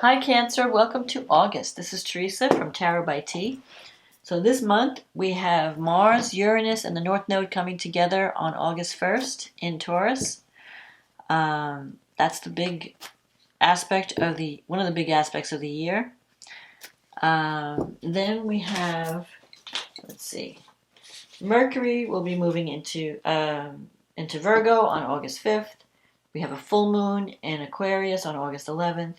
Hi Cancer, welcome to August. This is Teresa from Tarot by T. So this month we have Mars, Uranus, and the North Node coming together on August 1st in Taurus. That's the big aspect of one of the big aspects of the year. Then we have, let's see, Mercury will be moving into Virgo on August 5th. We have a full moon in Aquarius on August 11th.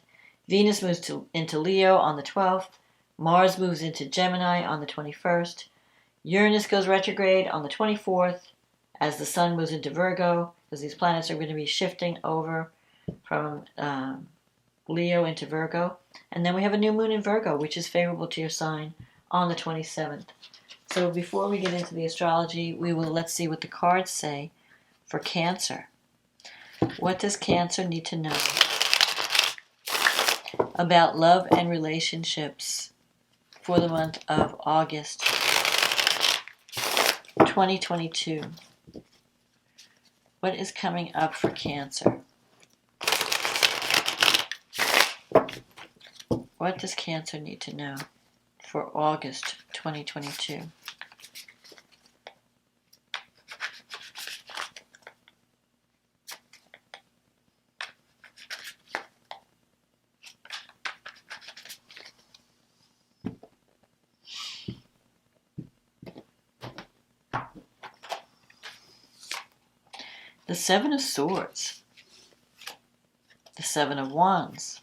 Venus moves into Leo on the 12th. Mars moves into Gemini on the 21st. Uranus goes retrograde on the 24th as the Sun moves into Virgo, because these planets are going to be shifting over from Leo into Virgo. And then we have a new moon in Virgo, which is favorable to your sign, on the 27th. So before we get into the astrology, let's see what the cards say for Cancer. What does Cancer need to know about love and relationships for the month of August 2022? What is coming up for Cancer? What does Cancer need to know for August 2022? The Seven of Swords, the Seven of Wands,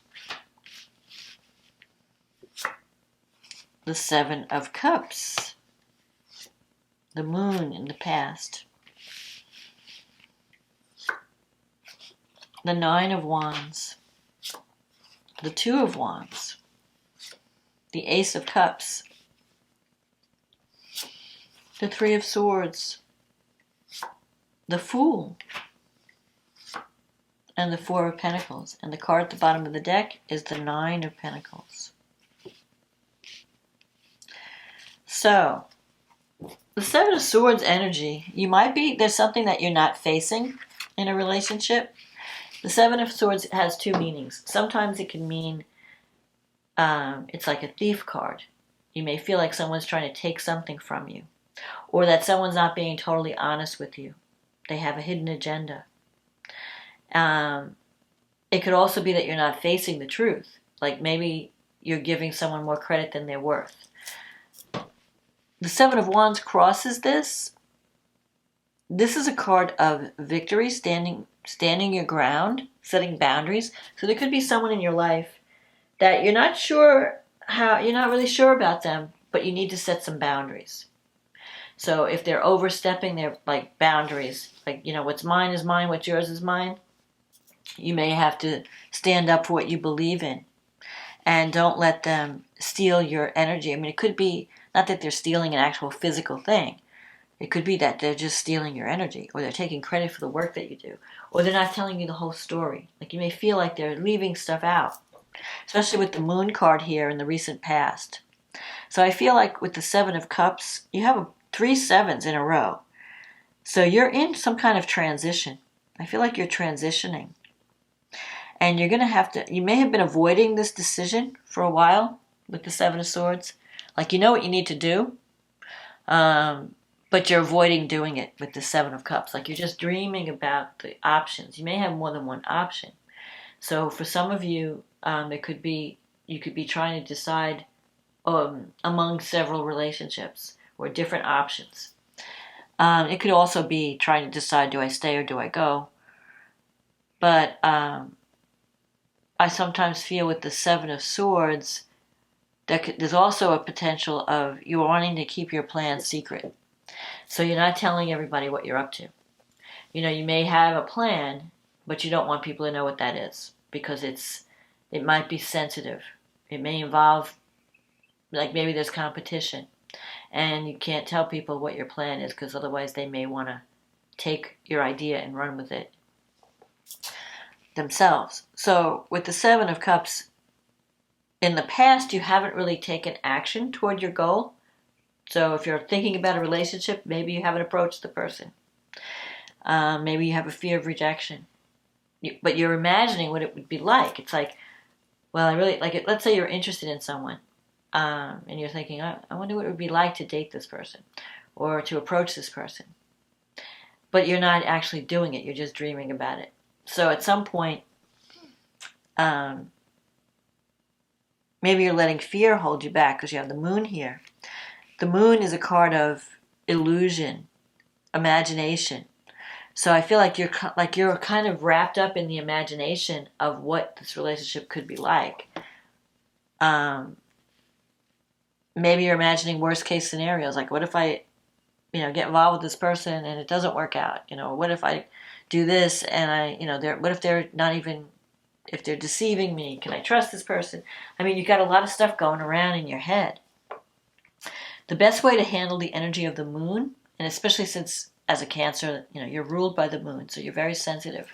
the Seven of Cups, the Moon in the past, the Nine of Wands, the Two of Wands, the Ace of Cups, the Three of Swords, the Fool, and the Four of Pentacles. And the card at the bottom of the deck is the Nine of Pentacles. So, the Seven of Swords energy, there's something that you're not facing in a relationship. The Seven of Swords has two meanings. Sometimes it can mean, it's like a thief card. You may feel like someone's trying to take something from you, or that someone's not being totally honest with you. They have a hidden agenda. It could also be that you're not facing the truth. Like maybe you're giving someone more credit than they're worth. The Seven of Wands crosses this. This is a card of victory, standing your ground, setting boundaries. So there could be someone in your life that you're not really sure about them, but you need to set some boundaries. So if they're overstepping their boundaries, what's mine is mine, what's yours is mine, you may have to stand up for what you believe in and don't let them steal your energy. I mean, it could be not that they're stealing an actual physical thing. It could be that they're just stealing your energy, or they're taking credit for the work that you do, or they're not telling you the whole story. Like you may feel like they're leaving stuff out, especially with the Moon card here in the recent past. So I feel like with the Seven of Cups, you have 3 sevens in a row. So you're in some kind of transition. I feel like you're transitioning. And you're going to you may have been avoiding this decision for a while with the Seven of Swords. Like you know what you need to do, but you're avoiding doing it with the Seven of Cups. Like you're just dreaming about the options. You may have more than one option. So for some of you, you could be trying to decide among several relationships or different options. It could also be trying to decide, do I stay or do I go? But I sometimes feel with the Seven of Swords, there's also a potential of you wanting to keep your plan secret. So you're not telling everybody what you're up to. You may have a plan, but you don't want people to know what that is because it might be sensitive. It may involve, maybe there's competition. And you can't tell people what your plan is because otherwise they may want to take your idea and run with it themselves. So with the Seven of Cups, in the past you haven't really taken action toward your goal. So if you're thinking about a relationship, maybe you haven't approached the person. Maybe you have a fear of rejection. But you're imagining what it would be like. It's like well, I really like it. Let's say you're interested in someone, and you're thinking, I wonder what it would be like to date this person or to approach this person. But you're not actually doing it. You're just dreaming about it. So at some point, um, maybe you're letting fear hold you back because you have the moon here. The moon is a card of illusion, imagination. So I feel like you're kind of wrapped up in the imagination of what this relationship could be like. Um, Maybe you're imagining worst case scenarios, like what if I, get involved with this person and it doesn't work out? What if I do this and what if they're not even, if they're deceiving me? Can I trust this person? I mean, you've got a lot of stuff going around in your head. The best way to handle the energy of the moon, and especially since as a Cancer, you're ruled by the moon, so you're very sensitive,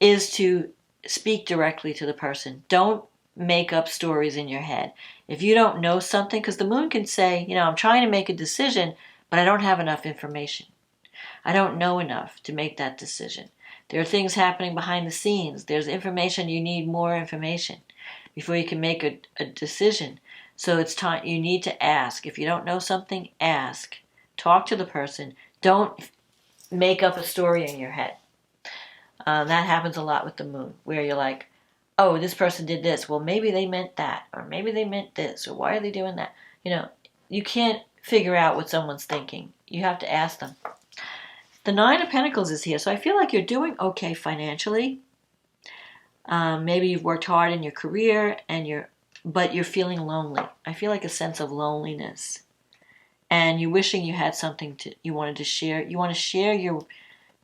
is to speak directly to the person. Don't make up stories in your head. If you don't know something, because the moon can say, I'm trying to make a decision, but I don't have enough information. I don't know enough to make that decision. There are things happening behind the scenes. There's information, you need more information before you can make a decision. So it's time, you need to ask. If you don't know something, ask. Talk to the person. Don't make up a story in your head. That happens a lot with the moon, where you're like, oh, this person did this. Well, maybe they meant that, or maybe they meant this, or why are they doing that? You can't figure out what someone's thinking. You have to ask them. The Nine of Pentacles is here, so I feel like you're doing okay financially. Maybe you've worked hard in your career, but you're feeling lonely. I feel like a sense of loneliness, and you're wishing you had something you wanted to share. You want to share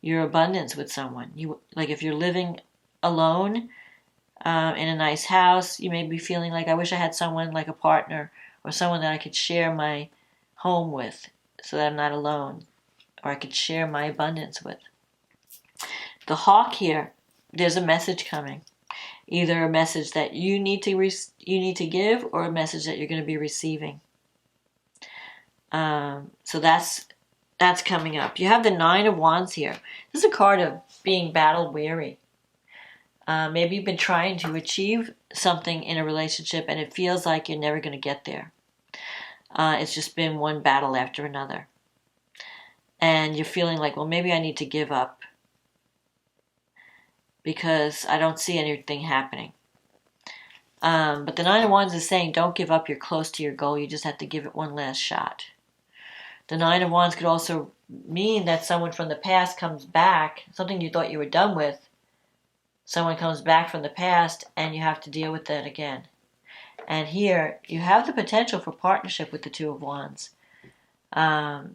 your abundance with someone. Like if you're living alone in a nice house, you may be feeling like, I wish I had someone like a partner or someone that I could share my home with, so that I'm not alone, or I could share my abundance with. The Hawk here, there's a message coming. Either a message that you need to give, or a message that you're going to be receiving. So that's coming up. You have the Nine of Wands here. This is a card of being battle weary. Maybe you've been trying to achieve something in a relationship and it feels like you're never going to get there. It's just been one battle after another. And you're feeling like, well, maybe I need to give up because I don't see anything happening. But the Nine of Wands is saying, don't give up. You're close to your goal. You just have to give it one last shot. The Nine of Wands could also mean that someone from the past comes back, something you thought you were done with. Someone comes back from the past and you have to deal with that again. And here, you have the potential for partnership with the Two of Wands. But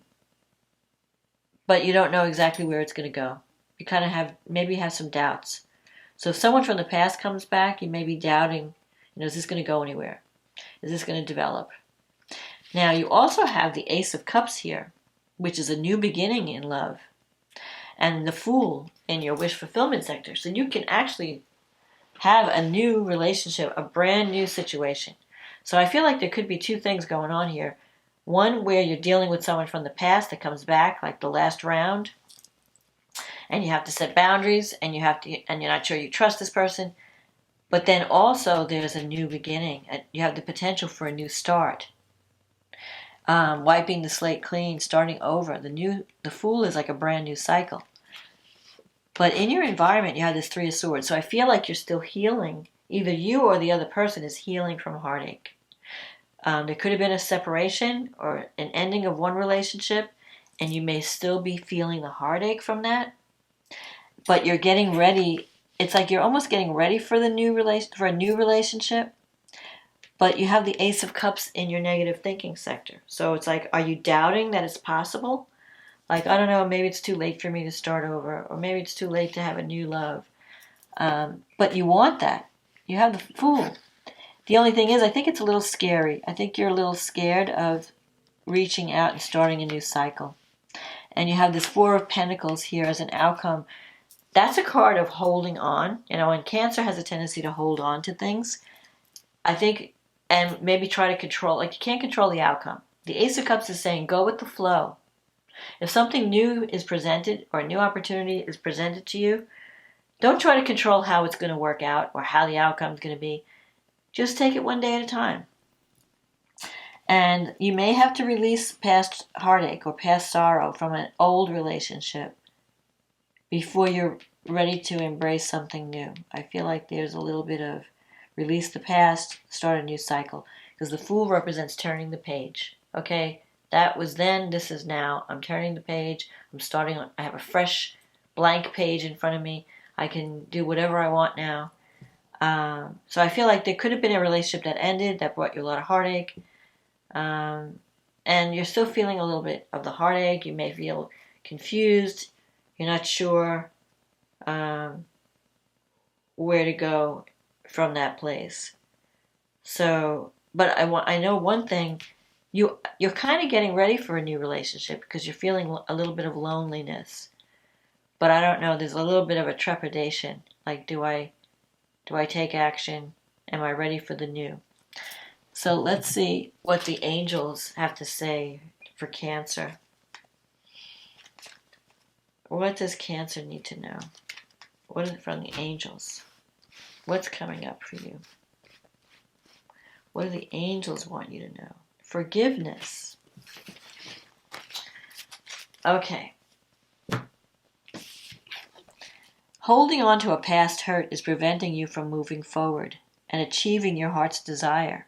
you don't know exactly where it's going to go. You kind of maybe have some doubts. So if someone from the past comes back, you may be doubting, is this going to go anywhere? Is this going to develop? Now, you also have the Ace of Cups here, which is a new beginning in love. And the Fool in your wish fulfillment sector. So you can actually have a new relationship, a brand new situation. So I feel like there could be two things going on here. One where you're dealing with someone from the past that comes back, like the last round, and you have to set boundaries, and you're not sure you trust this person. But then also there's a new beginning. You have the potential for a new start. Wiping the slate clean, starting over. The Fool is like a brand new cycle. But in your environment, you have this Three of Swords. So I feel like you're still healing. Either you or the other person is healing from heartache. There could have been a separation or an ending of one relationship, and you may still be feeling the heartache from that. But you're getting ready. It's like you're almost getting ready for a new relationship. But you have the Ace of Cups in your negative thinking sector. So it's like, are you doubting that it's possible? Like, I don't know, maybe it's too late for me to start over, or maybe it's too late to have a new love. But you want that. You have the Fool. The only thing is, I think it's a little scary. I think you're a little scared of reaching out and starting a new cycle. And you have this Four of Pentacles here as an outcome. That's a card of holding on. And Cancer has a tendency to hold on to things. I think, and maybe try to control, like you can't control the outcome. The Ace of Cups is saying, go with the flow. If something new is presented, or a new opportunity is presented to you, don't try to control how it's going to work out or how the outcome is going to be. Just take it one day at a time. And you may have to release past heartache or past sorrow from an old relationship before you're ready to embrace something new. I feel like there's a little bit of release the past, start a new cycle. Because the Fool represents turning the page. Okay, that was then, this is now. I'm turning the page. I have a fresh blank page in front of me. I can do whatever I want now. So I feel like there could have been a relationship that ended, that brought you a lot of heartache. And you're still feeling a little bit of the heartache. You may feel confused. You're not sure where to go from that place. So, but I know one thing. You're kind of getting ready for a new relationship because you're feeling a little bit of loneliness. But I don't know. There's a little bit of a trepidation. Like, do I take action? Am I ready for the new? So let's see what the angels have to say for Cancer. What does Cancer need to know? What is it from the angels? What's coming up for you? What do the angels want you to know? Forgiveness. Okay. Holding on to a past hurt is preventing you from moving forward and achieving your heart's desire.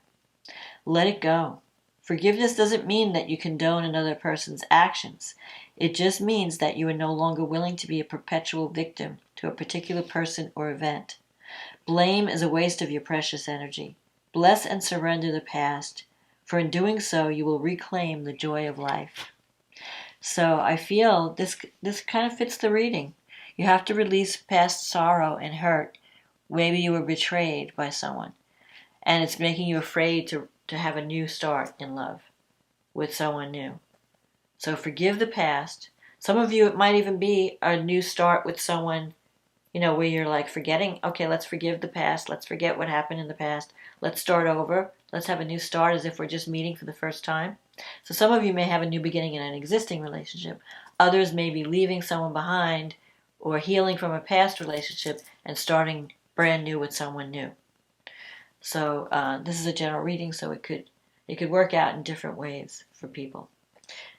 Let it go. Forgiveness doesn't mean that you condone another person's actions. It just means that you are no longer willing to be a perpetual victim to a particular person or event. Blame is a waste of your precious energy. Bless and surrender the past, for in doing so you will reclaim the joy of life. So I feel this kind of fits the reading. You have to release past sorrow and hurt. Maybe you were betrayed by someone, and it's making you afraid to have a new start in love with someone new. So forgive the past. Some of you, it might even be a new start with someone, where you're like forgetting, okay, let's forgive the past. Let's forget what happened in the past. Let's start over. Let's have a new start as if we're just meeting for the first time. So some of you may have a new beginning in an existing relationship. Others may be leaving someone behind or healing from a past relationship and starting brand new with someone new. So this is a general reading, so it could work out in different ways for people.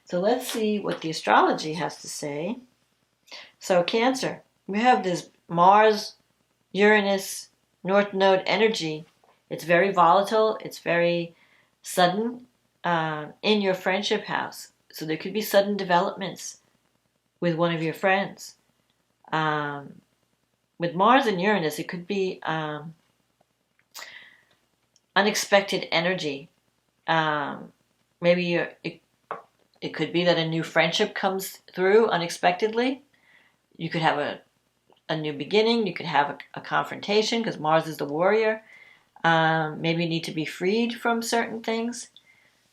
So let's see what the astrology has to say. So Cancer, we have this Mars, Uranus, North Node energy. It's very volatile. It's very sudden in your friendship house. So there could be sudden developments with one of your friends. With Mars and Uranus, it could be unexpected energy. Maybe it could be that a new friendship comes through unexpectedly. You could have a new beginning. You could have a confrontation because Mars is the warrior. Maybe you need to be freed from certain things.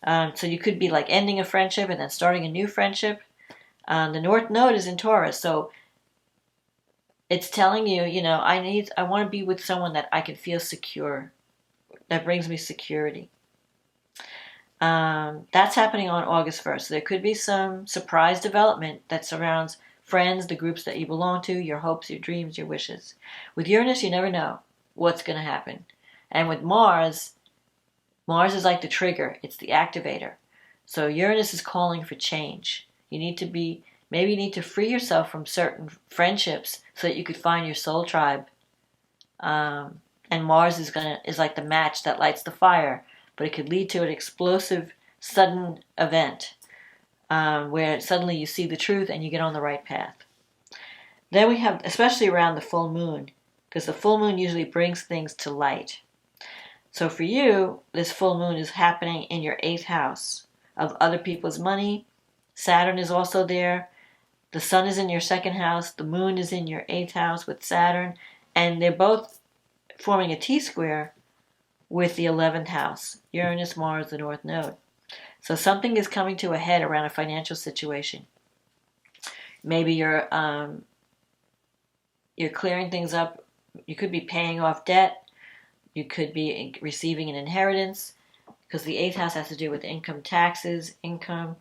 So you could be like ending a friendship and then starting a new friendship. The North Node is in Taurus, so it's telling you, I want to be with someone that I can feel secure, that brings me security. That's happening on August 1st. So there could be some surprise development that surrounds friends, the groups that you belong to, your hopes, your dreams, your wishes. With Uranus, you never know what's going to happen. And with Mars is like the trigger. It's the activator. So Uranus is calling for change. Maybe you need to free yourself from certain friendships so that you could find your soul tribe. And Mars is like the match that lights the fire, but it could lead to an explosive, sudden event where suddenly you see the truth and you get on the right path. Then we have, especially around the full moon, because the full moon usually brings things to light. So for you, this full moon is happening in your 8th house of other people's money. Saturn is also there. The sun is in your 2nd house. The moon is in your 8th house with Saturn. And they're both forming a T-square with the 11th house. Uranus, Mars, the North Node. So something is coming to a head around a financial situation. Maybe you're clearing things up. You could be paying off debt. You could be receiving an inheritance, because the 8th house has to do with income taxes, income,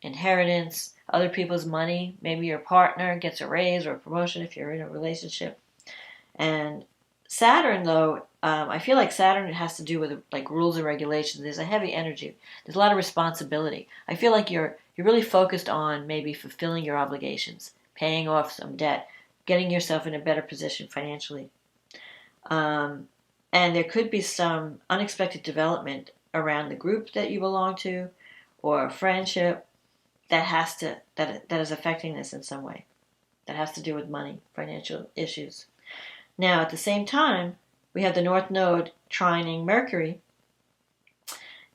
inheritance, other people's money. Maybe your partner gets a raise or a promotion if you're in a relationship. And Saturn, though, I feel like Saturn has to do with like rules and regulations. There's a heavy energy. There's a lot of responsibility. I feel like you're really focused on maybe fulfilling your obligations, paying off some debt, getting yourself in a better position financially. Um, and there could be some unexpected development around the group that you belong to, or a friendship that is affecting this in some way. That has to do with money, financial issues. Now, at the same time, we have the North Node trining Mercury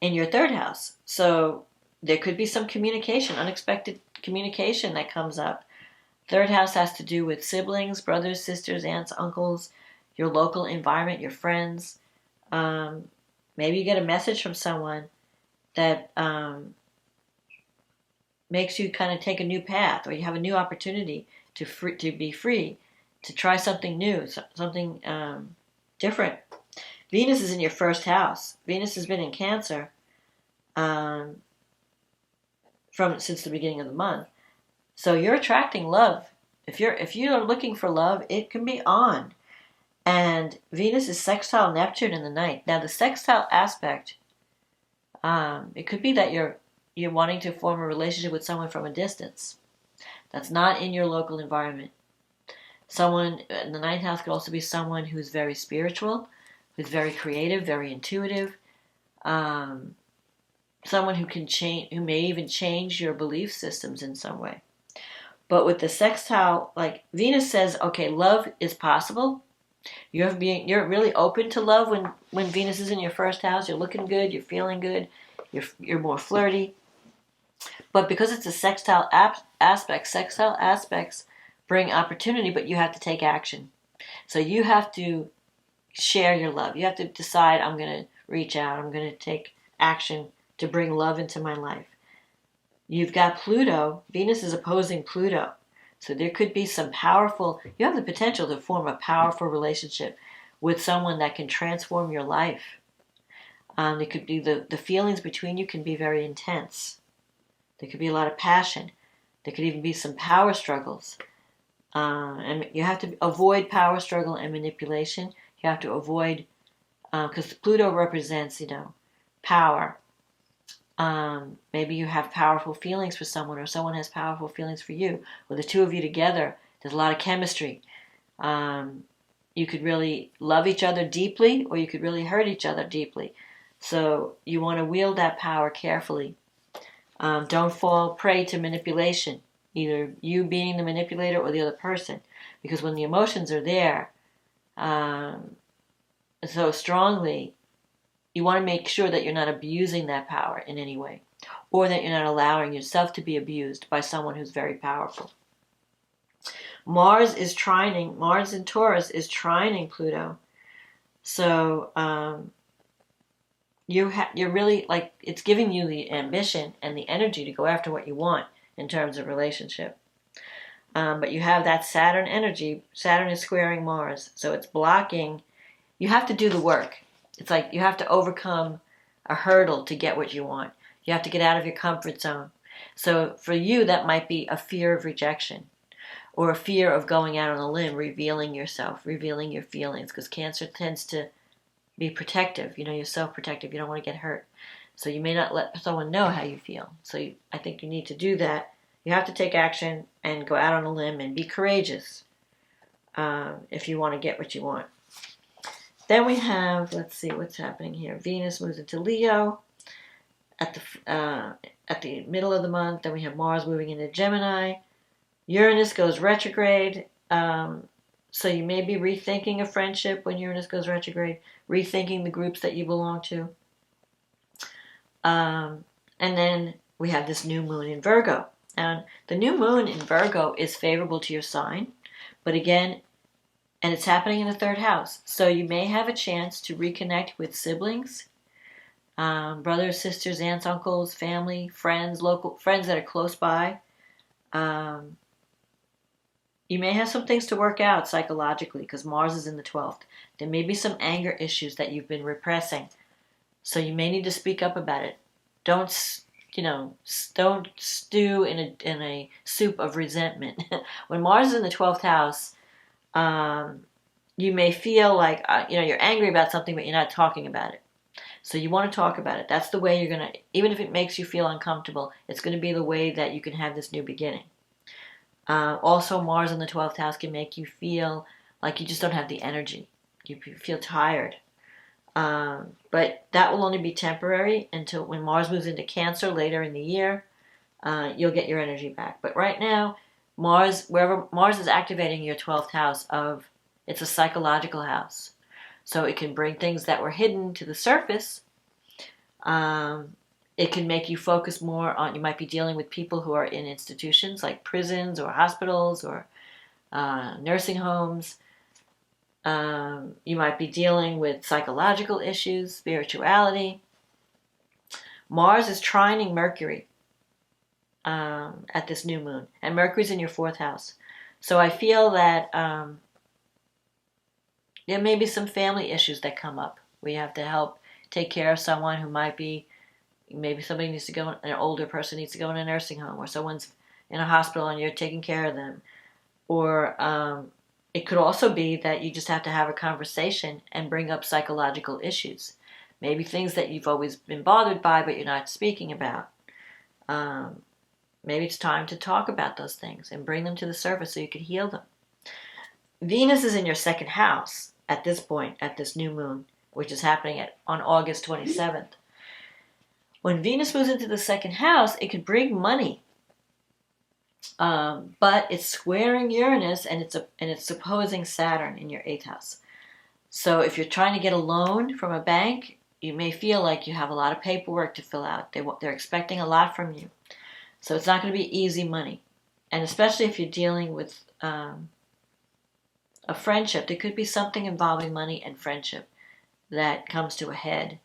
in your third house. So there could be some communication, unexpected communication that comes up. Third house has to do with siblings, brothers, sisters, aunts, uncles, your local environment, your friends. Maybe you get a message from someone that makes you kind of take a new path, or you have a new opportunity to be free, to try something new, something different. Venus is in your first house. Venus has been in Cancer since the beginning of the month. So you're attracting love. If you're looking for love, it can be on. And Venus is sextile Neptune in the ninth. Now the sextile aspect, it could be that you're wanting to form a relationship with someone from a distance that's not in your local environment. Someone in the ninth house could also be someone who's very spiritual, who's very creative, very intuitive. Someone who can change, who may even change your belief systems in some way. But with the sextile, like Venus says, okay, love is possible. You're really open to love when Venus is in your first house. You're looking good. You're feeling good. You're more flirty. But because it's a sextile aspect, sextile aspects bring opportunity, but you have to take action. So you have to share your love. You have to decide, I'm going to reach out. I'm going to take action to bring love into my life. You've got Pluto. Venus is opposing Pluto. So there could be some you have the potential to form a powerful relationship with someone that can transform your life. It could be the feelings between you can be very intense. There could be a lot of passion. There could even be some power struggles. And you have to avoid power struggle and manipulation. You have to avoid, because Pluto represents, power. Maybe you have powerful feelings for someone, or someone has powerful feelings for you. Or the two of you together, there's a lot of chemistry. You could really love each other deeply, or you could really hurt each other deeply. So you want to wield that power carefully. Don't fall prey to manipulation, either you being the manipulator or the other person. Because when the emotions are there so strongly, you want to make sure that you're not abusing that power in any way, or that you're not allowing yourself to be abused by someone who's very powerful. Mars in Taurus is trining Pluto. So you're really, like, it's giving you the ambition and the energy to go after what you want in terms of relationship. But you have that Saturn energy. Saturn is squaring Mars, so it's blocking. You have to do the work. It's like you have to overcome a hurdle to get what you want. You have to get out of your comfort zone. So for you, that might be a fear of rejection, or a fear of going out on a limb, revealing yourself, revealing your feelings, because Cancer tends to be protective. You're self-protective. You don't want to get hurt. So you may not let someone know how you feel. So I think you need to do that. You have to take action and go out on a limb and be courageous if you want to get what you want. Then we have, let's see what's happening here. Venus moves into Leo at the middle of the month. Then we have Mars moving into Gemini. Uranus goes retrograde. So you may be rethinking a friendship when Uranus goes retrograde, rethinking the groups that you belong to. And then we have this new moon in Virgo. And the new moon in Virgo is favorable to your sign. But again, and it's happening in the third house. So you may have a chance to reconnect with siblings, brothers, sisters, aunts, uncles, family, friends, local friends that are close by. You may have some things to work out psychologically because Mars is in the 12th. There may be some anger issues that you've been repressing. So you may need to speak up about it. Don't stew in a soup of resentment. When Mars is in the 12th house, you may feel like, you're angry about something, but you're not talking about it. So you want to talk about it. That's the way you're going to, even if it makes you feel uncomfortable, it's going to be the way that you can have this new beginning. Also, Mars in the 12th house can make you feel like you just don't have the energy. You feel tired. But that will only be temporary until when Mars moves into Cancer later in the year, you'll get your energy back. But right now, wherever Mars is activating your 12th house it's a psychological house. So it can bring things that were hidden to the surface. It can make you focus more on, you might be dealing with people who are in institutions like prisons or hospitals or nursing homes. You might be dealing with psychological issues, spirituality. Mars is trining Mercury at this new moon, and Mercury's in your 4th house. So I feel that there may be some family issues that come up. We have to help take care of someone who might be, maybe somebody needs to go, an older person needs to go in a nursing home, or someone's in a hospital and you're taking care of them. Or it could also be that you just have to have a conversation and bring up psychological issues. Maybe things that you've always been bothered by but you're not speaking about. Maybe it's time to talk about those things and bring them to the surface so you can heal them. Venus is in your 2nd house at this point, at this new moon, which is happening on August 27th. When Venus moves into the 2nd house, it could bring money. But it's squaring Uranus and it's opposing Saturn in your 8th house. So if you're trying to get a loan from a bank, you may feel like you have a lot of paperwork to fill out. They're expecting a lot from you. So it's not going to be easy money. And especially if you're dealing with a friendship, there could be something involving money and friendship that comes to a head.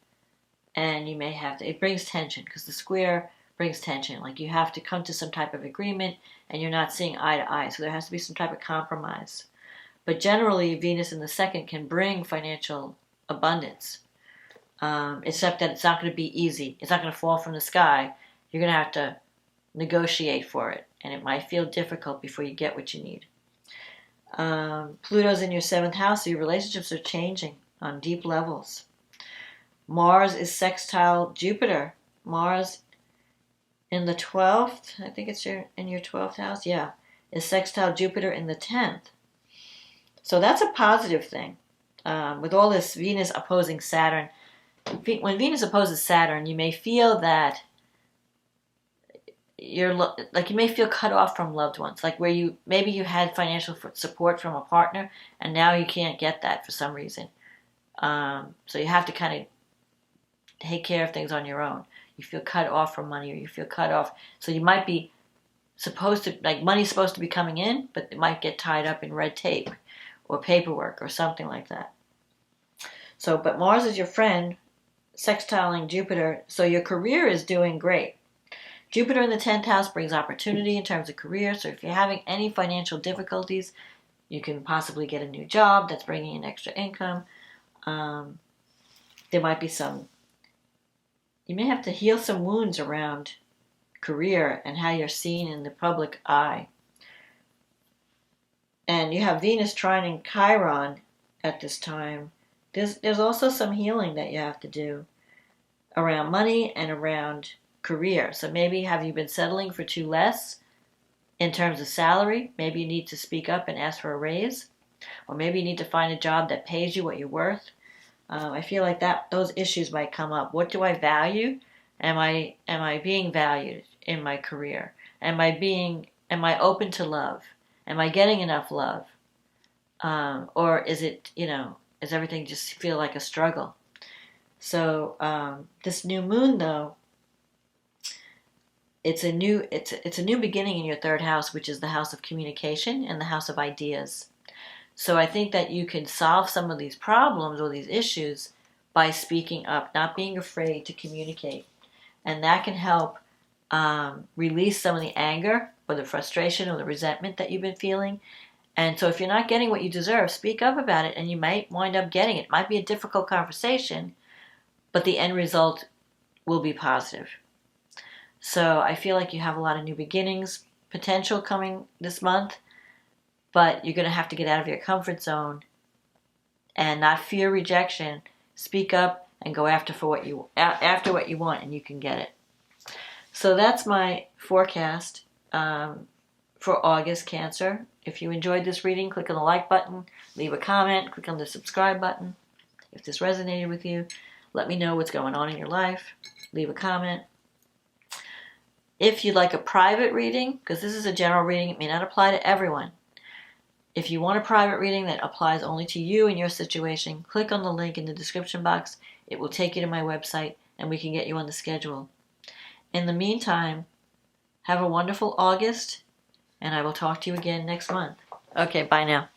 And you may have to, it brings tension because the square brings tension. Like you have to come to some type of agreement and you're not seeing eye to eye. So there has to be some type of compromise. But generally, Venus in the 2nd can bring financial abundance. Except that it's not going to be easy. It's not going to fall from the sky. You're going to have to negotiate for it. And it might feel difficult before you get what you need. Pluto's in your 7th house, so your relationships are changing on deep levels. Mars is sextile Jupiter. Mars in the 12th, I think it's in your 12th house, yeah, is sextile Jupiter in the 10th. So that's a positive thing. With all this Venus opposing Saturn, when Venus opposes Saturn, you may feel that you may feel cut off from loved ones, like where maybe you had financial support from a partner and now you can't get that for some reason. So you have to kind of take care of things on your own. You feel cut off from money, or you feel cut off. So you might be supposed to, like money's supposed to be coming in, but it might get tied up in red tape or paperwork or something like that. So, but Mars is your friend, sextiling Jupiter, so your career is doing great. Jupiter in the 10th house brings opportunity in terms of career, so if you're having any financial difficulties, you can possibly get a new job that's bringing in extra income. There might be you may have to heal some wounds around career and how you're seen in the public eye. And you have Venus trining Chiron at this time. There's also some healing that you have to do around money and around career. So maybe have you been settling for too less in terms of salary? Maybe you need to speak up and ask for a raise. Or maybe you need to find a job that pays you what you're worth. I feel like those issues might come up. What do I value? Am I being valued in my career? Am I open to love? Am I getting enough love? Or is it, does everything just feel like a struggle? So this new moon, though, it's a new beginning in your 3rd house, which is the house of communication and the house of ideas. So I think that you can solve some of these problems or these issues by speaking up, not being afraid to communicate. And that can help release some of the anger or the frustration or the resentment that you've been feeling. And so if you're not getting what you deserve, speak up about it and you might wind up getting it. It might be a difficult conversation, but the end result will be positive. So I feel like you have a lot of new beginnings potential coming this month. But you're going to have to get out of your comfort zone and not fear rejection. Speak up and go after what you want, and you can get it. So that's my forecast for August, Cancer. If you enjoyed this reading, click on the like button, leave a comment, click on the subscribe button. If this resonated with you, let me know what's going on in your life. Leave a comment. If you'd like a private reading, because this is a general reading, it may not apply to everyone. If you want a private reading that applies only to you and your situation, click on the link in the description box. It will take you to my website, and we can get you on the schedule. In the meantime, have a wonderful August, and I will talk to you again next month. Okay, bye now.